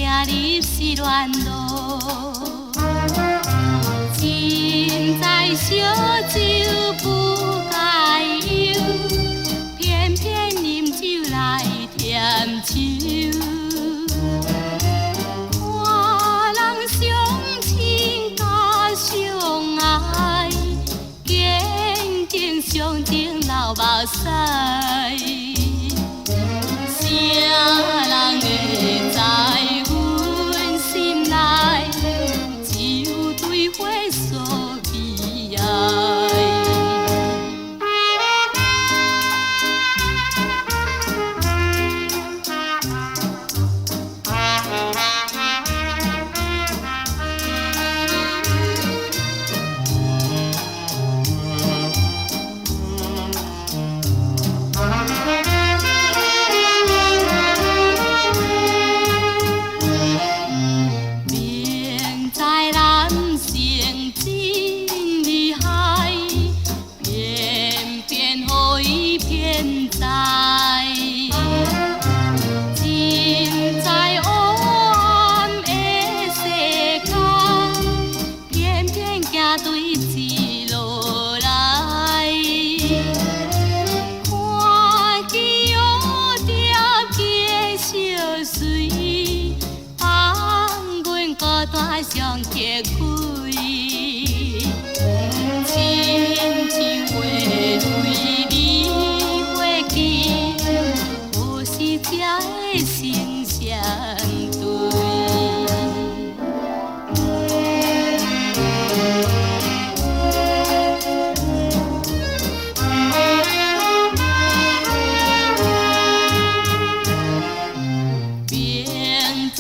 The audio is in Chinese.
入失恋路，情在烧酒不解忧，偏偏饮酒来添愁。看人相亲甲相爱，见景相情流目屎。啥人会知阮心内只有对花所悲哀？明知男性真厉害，偏偏予伊骗在。真在黑暗的世界，偏偏行对一路来。看见乌蝶结相随，放阮孤单上结开。亲像花蕊梨花枝，有时才会成双对。明知